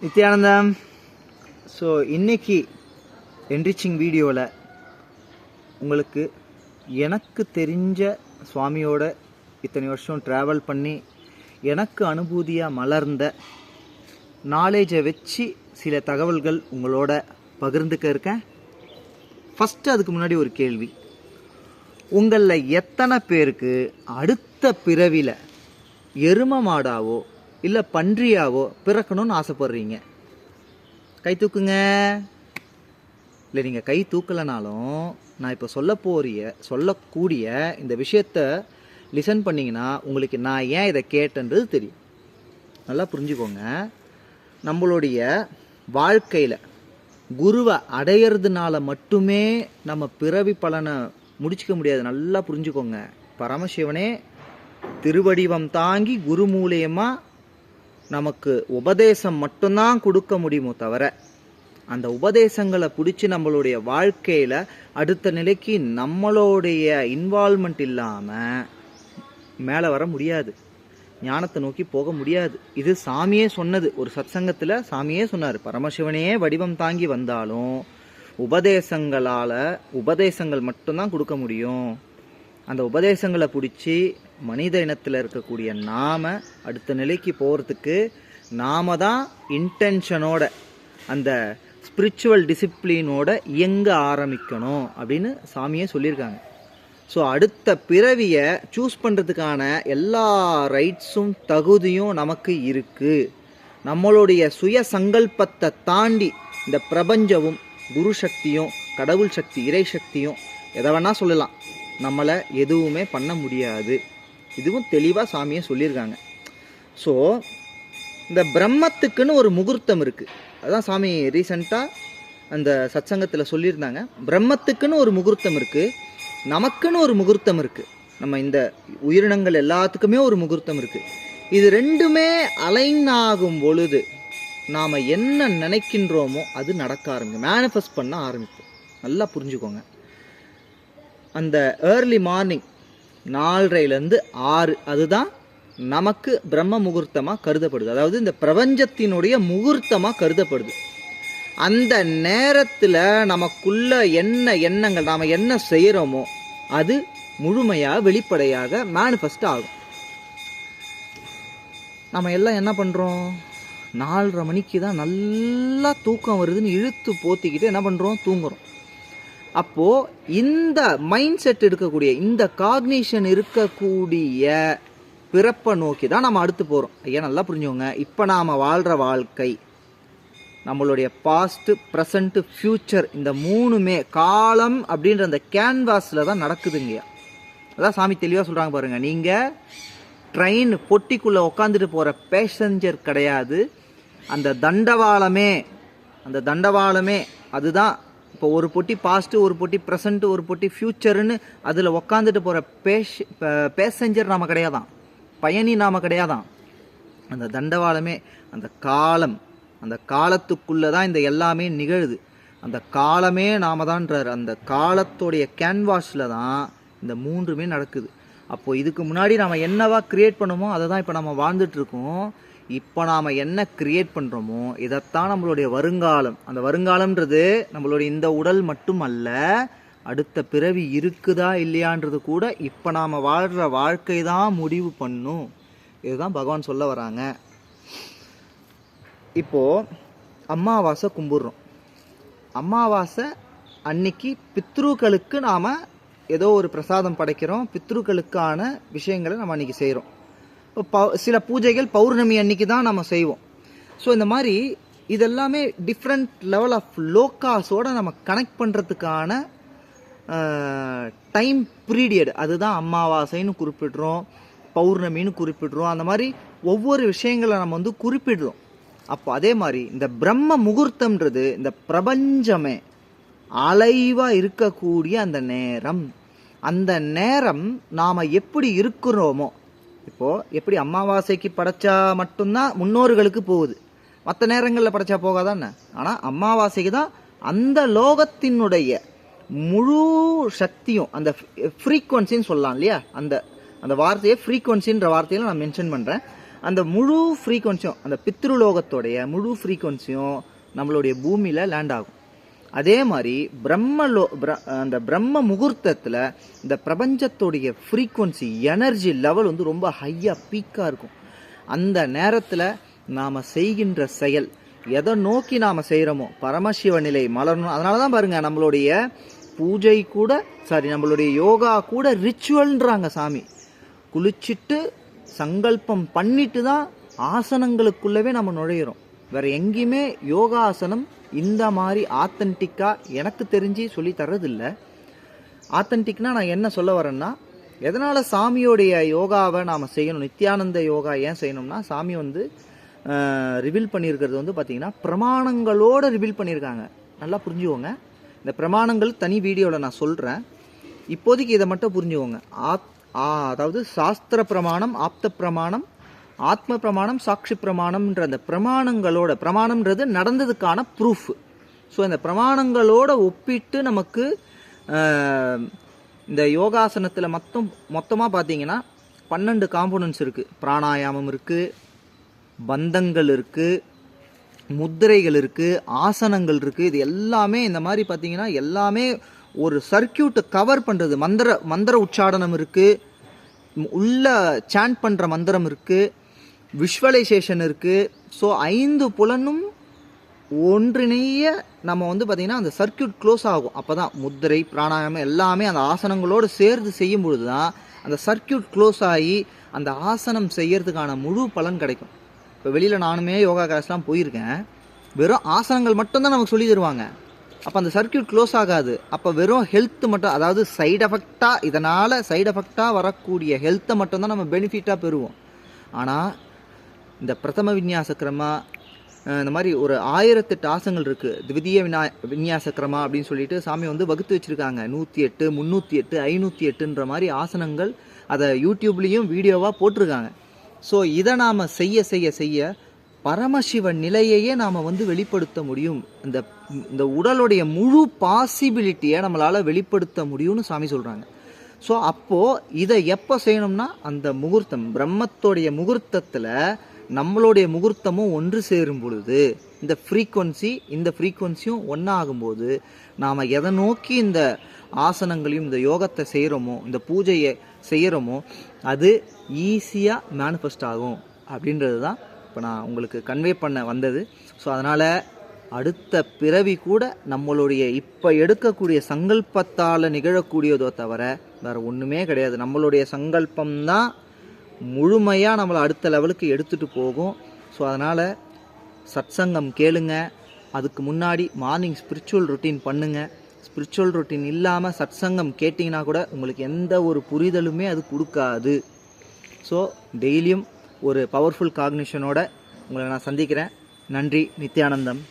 Nithyanandam. So இன்னைக்கு enriching வீடியோவில் உங்களுக்கு எனக்கு தெரிஞ்ச சுவாமியோட இத்தனை வருஷம் ட்ராவல் பண்ணி எனக்கு அனுபூதியாக மலர்ந்த நாலேஜை வச்சு சில தகவல்கள் உங்களோட பகிர்ந்துக்க இருக்கேன். ஃபஸ்ட்டு அதுக்கு முன்னாடி ஒரு கேள்வி. உங்களில் எத்தனை பேருக்கு அடுத்த பிறவியில் எரும மாடாவோ இல்லை பன்றியாவோ பிறக்கணும்னு ஆசைப்படுறீங்க? கை தூக்குங்க. இல்லை, நீங்கள் கை தூக்கலைனாலும் நான் இப்போ சொல்லக்கூடிய இந்த விஷயத்த லிசன் பண்ணிங்கன்னா உங்களுக்கு நான் ஏன் இதை கேட்டேன்றது தெரியும். நல்லா புரிஞ்சுக்கோங்க. நம்மளுடைய வாழ்க்கையில் குருவை அடையிறதுனால மட்டுமே நம்ம பிறவி பலனை முடிச்சிக்க முடியாது. நல்லா புரிஞ்சுக்கோங்க. பரமசிவனே திருவடிவம் தாங்கி குரு மூலியமாக நமக்கு உபதேசம் மட்டும்தான் கொடுக்க முடியுமோ தவிர அந்த உபதேசங்களை பிடிச்சி நம்மளுடைய வாழ்க்கையில் அடுத்த நிலைக்கு நம்மளுடைய இன்வால்மெண்ட் இல்லாமல் மேலே வர முடியாது. ஞானத்தை நோக்கி போக முடியாது. இது சாமியே சொன்னது. ஒரு சத்சங்கத்தில் சாமியே சொன்னார், பரமசிவனே வடிவம் தாங்கி வந்தாலும் உபதேசங்கள் மட்டும்தான் கொடுக்க முடியும். அந்த உபதேசங்களை பிடிச்சி மனித இனத்தில் இருக்கக்கூடிய நாம அடுத்த நிலைக்கு போகிறதுக்கு நாம தான் இன்டென்ஷனோட அந்த ஸ்பிரிச்சுவல் டிசிப்ளினோட இயங்க ஆரம்பிக்கணும் அப்படின்னு சாமியே சொல்லியிருக்காங்க. ஸோ அடுத்த பிறவியை சூஸ் பண்ணுறதுக்கான எல்லா ரைட்ஸும் தகுதியும் நமக்கு இருக்குது. நம்மளுடைய சுய சங்கல்பத்தை தாண்டி இந்த பிரபஞ்சமும் குரு சக்தியும் கடவுள் சக்தி இறை சக்தியும் எதை வேணால் சொல்லலாம், நம்மளை எதுவுமே பண்ண முடியாது. இதுவும் தெளிவாக சாமியை சொல்லியிருக்காங்க. ஸோ இந்த பிரம்மத்துக்குன்னு ஒரு முகூர்த்தம் இருக்குது. அதான் சாமி ரீசண்டாக அந்த சத்சங்கத்தில் சொல்லியிருந்தாங்க. பிரம்மத்துக்குன்னு ஒரு முகூர்த்தம் இருக்குது, நமக்குன்னு ஒரு முகூர்த்தம் இருக்குது, நம்ம இந்த உயிரினங்கள் எல்லாத்துக்குமே ஒரு முகூர்த்தம் இருக்குது. இது ரெண்டுமே அலைன் ஆகும் பொழுது நாம் என்ன நினைக்கின்றோமோ அது நடக்க ஆரம்பிக்கும், மேனிஃபெஸ்ட் பண்ண ஆரம்பிக்கும். நல்லா புரிஞ்சுக்கோங்க. அந்த ஏர்லி மார்னிங் 4:30 6 அதுதான் நமக்கு பிரம்ம முகூர்த்தமாக கருதப்படுது. அதாவது இந்த பிரபஞ்சத்தினுடைய முகூர்த்தமாக கருதப்படுது. அந்த நேரத்தில் நமக்குள்ள என்ன எண்ணங்கள், நாம் என்ன செய்கிறோமோ அது முழுமையாக வெளிப்படையாக மேனிஃபெஸ்ட் ஆகும். நம்ம எல்லாம் என்ன பண்ணுறோம், 4:30 மணிக்கு தான் நல்லா தூக்கம் வருதுன்னு இழுத்து போத்திக்கிட்டு என்ன பண்ணுறோம், தூங்குறோம். அப்போது இந்த மைண்ட் செட் இருக்கக்கூடிய இந்த காக்னிஷன் இருக்கக்கூடிய பிறப்பை நோக்கி தான் நம்ம அடுத்து போகிறோம். ஐயா நல்லா புரிஞ்சுக்கோங்க. இப்போ நாம் வாழ்கிற வாழ்க்கை நம்மளுடைய பாஸ்ட்டு ப்ரெசண்ட்டு ஃப்யூச்சர் இந்த மூணுமே காலம் அப்படின்ற அந்த கேன்வாஸில் தான் நடக்குதுங்கய்யா. அதான் சாமி தெளிவாக சொல்கிறாங்க பாருங்கள். நீங்கள் ட்ரெயின் பொட்டிக்குள்ளே உட்காந்துட்டு போகிற பேசஞ்சர் கிடையாது. அந்த தண்டவாளமே அதுதான். இப்போ ஒரு பொட்டி பாஸ்ட்டு, ஒரு பொட்டி ப்ரெசண்ட்டு, ஒரு பொட்டி ஃப்யூச்சர்னு அதில் உக்காந்துட்டு போகிற பேசஞ்சர் நாம் கிடையாதான், பயணி நாம் கிடையாதான். அந்த தண்டவாளமே அந்த காலம், அந்த காலத்துக்குள்ளே தான் இந்த எல்லாமே நிகழுது. அந்த காலமே நாம தான்றார். அந்த காலத்தோடைய கேன்வாஸில் தான் இந்த மூன்றுமே நடக்குது. அப்போது இதுக்கு முன்னாடி நாம் என்னவா க்ரியேட் பண்ணுமோ அதை தான் இப்போ நம்ம வாழ்ந்துட்டுருக்கோம். இப்போ நாம் என்ன கிரியேட் பண்ணுறோமோ இதைத்தான் நம்மளுடைய வருங்காலம். அந்த வருங்காலம்ன்றது நம்மளுடைய இந்த உடல் மட்டும் அல்ல, அடுத்த பிறவி இருக்குதா இல்லையான்றது கூட இப்போ நாம் வாழ்கிற வாழ்க்கை தான் முடிவு பண்ணும். இதுதான் பகவான் சொல்ல வராங்க. இப்போது அமாவாசை கும்பிட்றோம். அமாவாசை அன்னைக்கு பித்ருக்களுக்கு நாம் ஏதோ ஒரு பிரசாதம் படைக்கிறோம். பித்ருக்களுக்கான விஷயங்களை நம்ம அன்றைக்கி செய்கிறோம். இப்போ சில பூஜைகள் பௌர்ணமி அன்னைக்கு தான் நம்ம செய்வோம். ஸோ இந்த மாதிரி இதெல்லாமே டிஃப்ரெண்ட் லெவல் ஆஃப் லோக்காஸோடு நம்ம கனெக்ட் பண்ணுறதுக்கான டைம் பீரியட். அதுதான் அமாவாசைன்னு குறிப்பிடுறோம், பௌர்ணமின்னு குறிப்பிடுறோம். அந்த மாதிரி ஒவ்வொரு விஷயங்களை நம்ம குறிப்பிடுறோம். அப்போ அதே மாதிரி இந்த பிரம்ம முகூர்த்தம்ன்றது இந்த பிரபஞ்சமே அலைவாக இருக்கக்கூடிய அந்த நேரம் நாம் எப்படி இருக்கிறோமோ, இப்போது எப்படி அமாவாசைக்கு படைச்சா மட்டும்தான் முன்னோர்களுக்கு போகுது, மற்ற நேரங்களில் படைச்சா போகாதானே. ஆனால் அமாவாசைக்கு தான் அந்த லோகத்தினுடைய முழு சக்தியும், அந்த ஃப்ரீக்குவன்சின்னு சொல்லலாம் இல்லையா, அந்த வார்த்தையை ஃப்ரீக்குவன்சின்ற வார்த்தையில் நான் மென்ஷன் பண்ணுறேன். அந்த முழு ஃப்ரீக்வன்சியும், அந்த பித்ருலோகத்தோடைய முழு ஃப்ரீக்வன்சியும் நம்மளுடைய பூமியில் லேண்ட் ஆகும். அதே மாதிரி அந்த பிரம்ம முகூர்த்தத்தில் இந்த பிரபஞ்சத்தோடைய ஃப்ரீக்வன்சி எனர்ஜி லெவல் வந்து ரொம்ப ஹையாக பீக்காக இருக்கும். அந்த நேரத்தில் நாம் செய்கின்ற செயல் எதை நோக்கி நாம் செய்கிறோமோ பரமசிவ நிலை மலரணும். அதனால தான் பாருங்கள், நம்மளுடைய பூஜை கூட நம்மளுடைய யோகா கூட ரிச்சுவல்ன்றாங்க சாமி. குளிச்சுட்டு சங்கல்பம் பண்ணிட்டு தான் ஆசனங்களுக்குள்ளவே நம்ம நுழையிறோம். வேற எங்கேயுமே யோகாசனம் இந்த மாதிரி ஆத்தன்டிக்காக எனக்கு தெரிஞ்சு சொல்லி தர்றதில்லை. ஆத்தன்டிக்னா நான் என்ன சொல்ல வரேன்னா, எதனால் சாமியோடைய யோகாவை நாம் செய்யணும், நித்யானந்த யோகா ஏன் செய்யணும்னா, சாமி வந்து ரிவீல் பண்ணியிருக்கிறது வந்து பார்த்திங்கன்னா பிரமாணங்களோடு ரிவீல் பண்ணியிருக்காங்க. நல்லா புரிஞ்சுக்கோங்க. இந்த பிரமாணங்கள் தனி வீடியோவில் நான் சொல்கிறேன். இப்போதைக்கு இதை மட்டும் புரிஞ்சுக்கோங்க. அதாவது சாஸ்திர பிரமாணம், ஆப்த பிரமாணம், ஆத்ம பிரமாணம், சாட்சி பிரமாணம்ன்ற அந்த பிரமாணம்ன்றது நடந்ததுக்கான ப்ரூஃப். ஸோ இந்த பிரமாணங்களோட ஒப்பிட்டு நமக்கு இந்த யோகாசனத்தில் மொத்தமாக பார்த்தீங்கன்னா 12 காம்போனன்ட்ஸ் இருக்குது. பிராணாயாமம் இருக்குது, பந்தங்கள் இருக்குது, முத்திரைகள் இருக்குது, ஆசனங்கள் இருக்குது. இது எல்லாமே இந்த மாதிரி பார்த்தீங்கன்னா எல்லாமே ஒரு சர்க்கியூட்டை கவர் பண்ணுறது. மந்திர உச்சாடனம் இருக்குது, உள்ள சாண்ட் பண்ணுற மந்திரம் இருக்குது, விஷுவலைசேஷன் இருக்குது. ஸோ 5 புலனும் ஒன்றிணைய நம்ம வந்து பார்த்திங்கன்னா அந்த சர்க்கியூட் க்ளோஸ் ஆகும். அப்போ தான் முத்திரை, பிராணாயாமம் எல்லாமே அந்த ஆசனங்களோடு சேர்ந்து செய்யும் பொழுது தான் அந்த சர்க்கியூட் க்ளோஸ் ஆகி அந்த ஆசனம் செய்யறதுக்கான முழு பலன் கிடைக்கும். இப்போ வெளியில் நானுமே யோகா கிளாஸ்லாம் போயிருக்கேன். வெறும் ஆசனங்கள் மட்டும்தான் நமக்கு சொல்லி தருவாங்க. அப்போ அந்த சர்க்கியூட் க்ளோஸ் ஆகாது. அப்போ வெறும் ஹெல்த் மட்டும், அதாவது இதனால் சைடு எஃபெக்டாக வரக்கூடிய ஹெல்த்தை மட்டும்தான் நம்ம பெனிஃபிட்டாக பெறுவோம். ஆனால் இந்த பிரதம விநியாச கிரமா, இந்த மாதிரி ஒரு 1008 ஆசனங்கள் இருக்குது. திவிதீய விநியாச கிரமா அப்படின்னு சொல்லிட்டு சாமி வந்து வகுத்து வச்சுருக்காங்க. 108, 308, 508ன்ற மாதிரி ஆசனங்கள் அதை யூடியூப்லேயும் வீடியோவாக போட்டிருக்காங்க. ஸோ இதை நாம் செய்ய பரமசிவ நிலையையே நாம் வந்து வெளிப்படுத்த முடியும். இந்த உடலுடைய முழு பாசிபிலிட்டியை நம்மளால் வெளிப்படுத்த முடியும்னு சாமி சொல்கிறாங்க. ஸோ அப்போது இதை எப்போ செய்யணும்னா, அந்த முகூர்த்தம், பிரம்மத்தோடைய முகூர்த்தத்தில் நம்மளுடைய முகூர்த்தமும் ஒன்று சேரும் பொழுது இந்த ஃப்ரீக்குவன்சியும் ஒன்றாகும்போது நாம் எதை நோக்கி இந்த ஆசனங்களையும் இந்த யோகத்தை செய்கிறோமோ, இந்த பூஜையை செய்கிறோமோ, அது ஈஸியாக மேனிஃபெஸ்ட் ஆகும் அப்படின்றது தான் இப்போ நான் உங்களுக்கு கன்வே பண்ண வந்தது. ஸோ அதனால் அடுத்த பிறவி கூட நம்மளுடைய இப்போ எடுக்கக்கூடிய சங்கல்பத்தால் நிகழக்கூடியதோ தவிர வேறு ஒன்றுமே கிடையாது. நம்மளுடைய சங்கல்பம்தான் முழுமையாக நம்மளை அடுத்த லெவலுக்கு எடுத்துகிட்டு போகும். ஸோ அதனால் சத்சங்கம் கேளுங்க. அதுக்கு முன்னாடி மார்னிங் ஸ்பிரிச்சுவல் ரொட்டீன் பண்ணுங்கள். ஸ்பிரிச்சுவல் ரொட்டீன் இல்லாமல் சத்சங்கம் கேட்டிங்கன்னா கூட உங்களுக்கு எந்த ஒரு புரிதலுமே அது கொடுக்காது. ஸோ டெய்லியும் ஒரு பவர்ஃபுல் காக்னிஷனோட உங்களை நான் சந்திக்கிறேன். நன்றி. நித்யானந்தம்.